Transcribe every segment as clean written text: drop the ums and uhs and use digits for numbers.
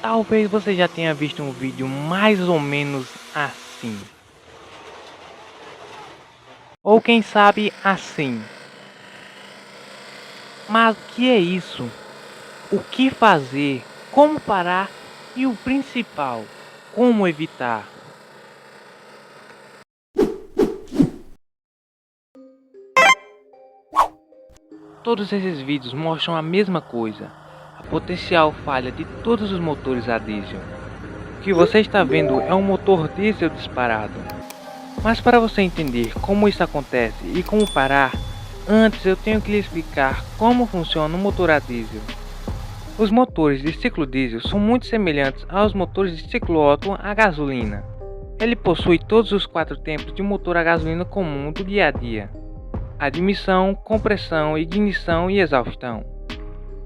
Talvez você já tenha visto um vídeo mais ou menos assim. Ou quem sabe assim. Mas o que é isso? O que fazer? Como parar? E o principal, como evitar? Todos esses vídeos mostram a mesma coisa. A potencial falha de todos os motores a diesel. O que você está vendo é um motor diesel disparado. Mas para você entender como isso acontece e como parar, antes eu tenho que lhe explicar como funciona um motor a diesel. Os motores de ciclo diesel são muito semelhantes aos motores de ciclo Otto a gasolina. Ele possui todos os 4 tempos de um motor a gasolina comum do dia a dia: admissão, compressão, ignição e exaustão.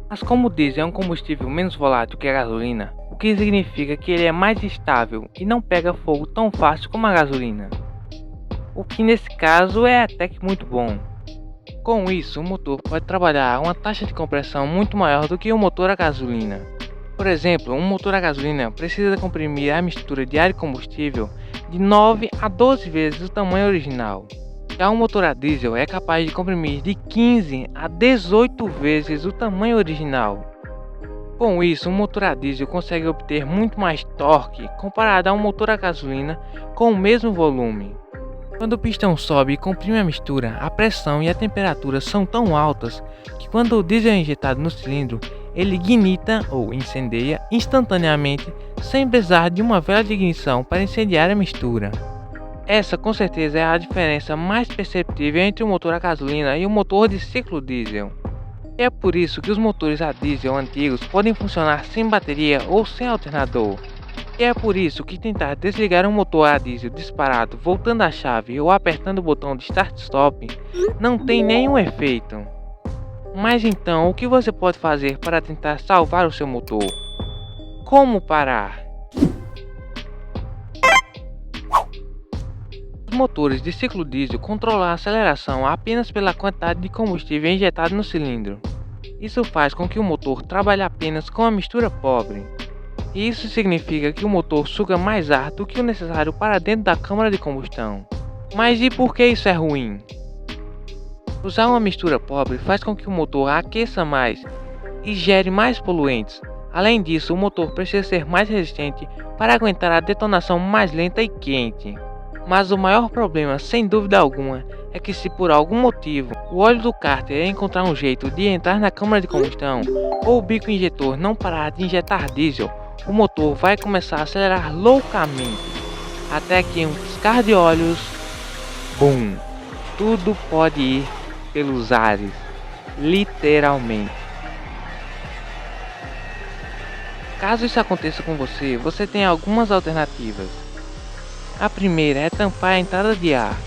Mas como o diesel é um combustível menos volátil que a gasolina, o que significa que ele é mais estável e não pega fogo tão fácil como a gasolina. O que nesse caso é até que muito bom. Com isso, o motor pode trabalhar a uma taxa de compressão muito maior do que o motor a gasolina. Por exemplo, um motor a gasolina precisa comprimir a mistura de ar e combustível de 9 a 12 vezes o tamanho original. Já um motor a diesel é capaz de comprimir de 15 a 18 vezes o tamanho original. Com isso, um motor a diesel consegue obter muito mais torque comparado a um motor a gasolina com o mesmo volume. Quando o pistão sobe e comprime a mistura, a pressão e a temperatura são tão altas que quando o diesel é injetado no cilindro, ele ignita ou incendeia instantaneamente sem precisar de uma vela de ignição para incendiar a mistura. Essa com certeza é a diferença mais perceptível entre o motor a gasolina e o motor de ciclo diesel. E é por isso que os motores a diesel antigos podem funcionar sem bateria ou sem alternador. E é por isso que tentar desligar um motor a diesel disparado voltando a chave ou apertando o botão de Start-Stop não tem nenhum efeito. Mas então, o que você pode fazer para tentar salvar o seu motor? Como parar? Os motores de ciclo diesel controlam a aceleração apenas pela quantidade de combustível injetado no cilindro. Isso faz com que o motor trabalhe apenas com a mistura pobre. E isso significa que o motor suga mais ar do que o necessário para dentro da câmara de combustão. Mas e por que isso é ruim? Usar uma mistura pobre faz com que o motor aqueça mais e gere mais poluentes. Além disso, o motor precisa ser mais resistente para aguentar a detonação mais lenta e quente. Mas o maior problema, sem dúvida alguma, é que se por algum motivo o óleo do cárter encontrar um jeito de entrar na câmara de combustão ou o bico injetor não parar de injetar diesel, o motor vai começar a acelerar loucamente, até que em um piscar de olhos, BUM! Tudo pode ir pelos ares, literalmente. Caso isso aconteça com você, você tem algumas alternativas. A primeira é tampar a entrada de ar.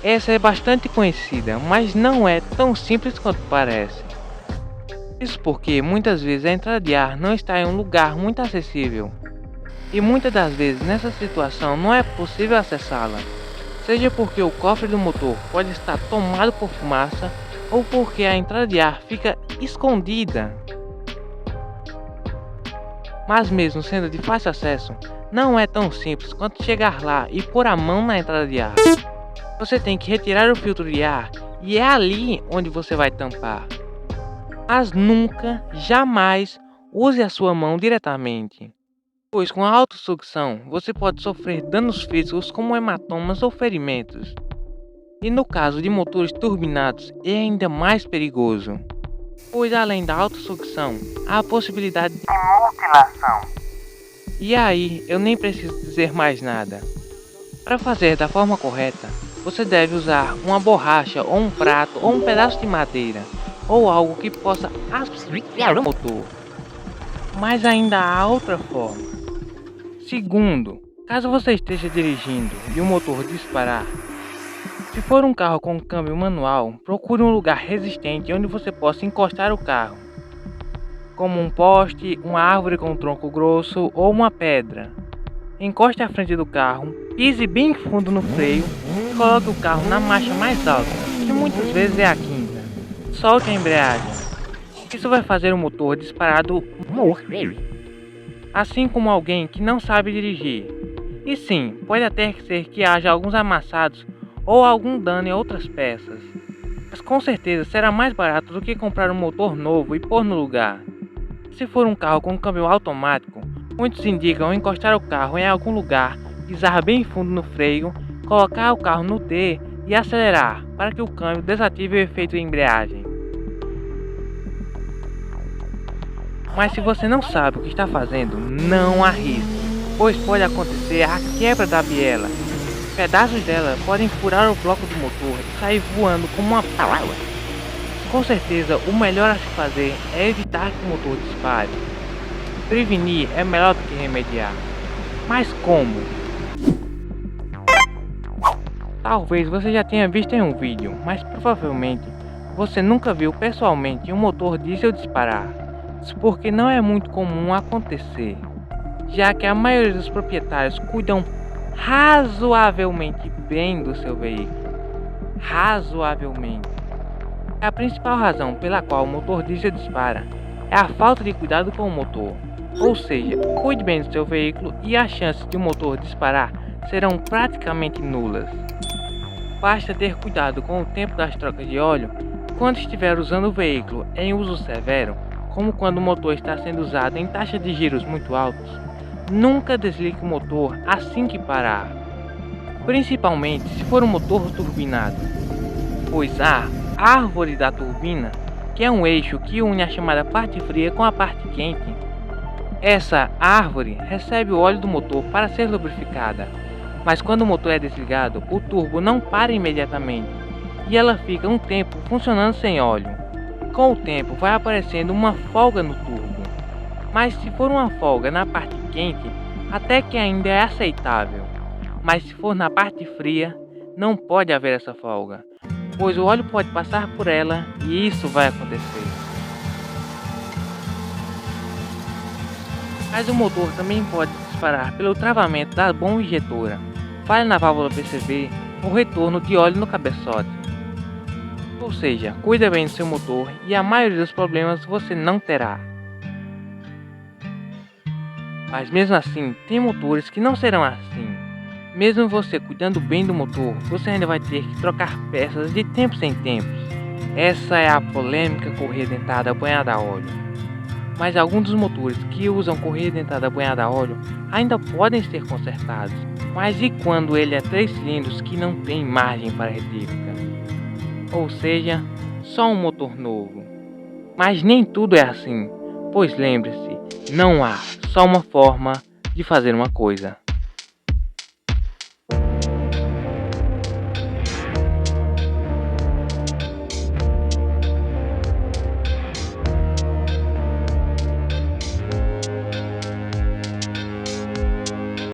Essa é bastante conhecida, mas não é tão simples quanto parece. Isso porque muitas vezes a entrada de ar não está em um lugar muito acessível. E muitas das vezes nessa situação não é possível acessá-la. Seja porque o cofre do motor pode estar tomado por fumaça ou porque a entrada de ar fica escondida. Mas mesmo sendo de fácil acesso, não é tão simples quanto chegar lá e pôr a mão na entrada de ar. Você tem que retirar o filtro de ar e é ali onde você vai tampar. Mas nunca, jamais, use a sua mão diretamente, pois com a autossucção você pode sofrer danos físicos como hematomas ou ferimentos. E no caso de motores turbinados é ainda mais perigoso, pois além da autossucção, há a possibilidade de mutilação. E aí, eu nem preciso dizer mais nada. Para fazer da forma correta, você deve usar uma borracha ou um prato ou um pedaço de madeira ou algo que possa asfixiar o motor. Mas ainda há outra forma. Segundo, caso você esteja dirigindo e o motor disparar, se for um carro com câmbio manual, procure um lugar resistente onde você possa encostar o carro, como um poste, uma árvore com um tronco grosso ou uma pedra. Encoste a frente do carro, pise bem fundo no freio e coloque o carro na marcha mais alta, que muitas vezes é a quinta. Solte a embreagem. Isso vai fazer o motor disparado morrer. assim como alguém que não sabe dirigir. E sim, pode até ser que haja alguns amassados ou algum dano em outras peças, mas com certeza será mais barato do que comprar um motor novo e pôr no lugar. Se for um carro com câmbio automático, muitos indicam encostar o carro em algum lugar, pisar bem fundo no freio, colocar o carro no D e acelerar para que o câmbio desative o efeito de embreagem. Mas se você não sabe o que está fazendo, não arrisque, pois pode acontecer a quebra da biela. Pedaços dela podem furar o bloco do motor e sair voando como uma palavra. Com certeza, o melhor a se fazer é evitar que o motor dispare. Prevenir é melhor do que remediar. Mas como? Talvez você já tenha visto em um vídeo, mas provavelmente você nunca viu pessoalmente um motor diesel disparar. Isso porque não é muito comum acontecer, já que a maioria dos proprietários cuidam razoavelmente bem do seu veículo. Razoavelmente. A principal razão pela qual o motor diesel dispara é a falta de cuidado com o motor. Ou seja, cuide bem do seu veículo e as chances de o motor disparar serão praticamente nulas. Basta ter cuidado com o tempo das trocas de óleo quando estiver usando o veículo em uso severo, como quando o motor está sendo usado em taxas de giros muito altos. Nunca desligue o motor assim que parar, principalmente se for um motor turbinado, pois a árvore da turbina, que é um eixo que une a chamada parte fria com a parte quente, essa árvore recebe o óleo do motor para ser lubrificada, mas quando o motor é desligado, o turbo não para imediatamente e ela fica um tempo funcionando sem óleo. Com o tempo vai aparecendo uma folga no turbo, mas se for uma folga na parte quente, até que ainda é aceitável, mas se for na parte fria, não pode haver essa folga, pois o óleo pode passar por ela e isso vai acontecer. Mas o motor também pode disparar pelo travamento da bomba injetora, falha na válvula PCV ou retorno de óleo no cabeçote. Ou seja, cuida bem do seu motor e a maioria dos problemas você não terá. Mas mesmo assim, tem motores que não serão assim. Mesmo você cuidando bem do motor, você ainda vai ter que trocar peças de tempos em tempos. Essa é a polêmica correia dentada banhada a óleo. Mas alguns dos motores que usam correia dentada banhada a óleo ainda podem ser consertados. Mas e quando ele é 3 cilindros que não tem margem para retrífica? Ou seja, só um motor novo. Mas nem tudo é assim, pois lembre-se, não há só uma forma de fazer uma coisa.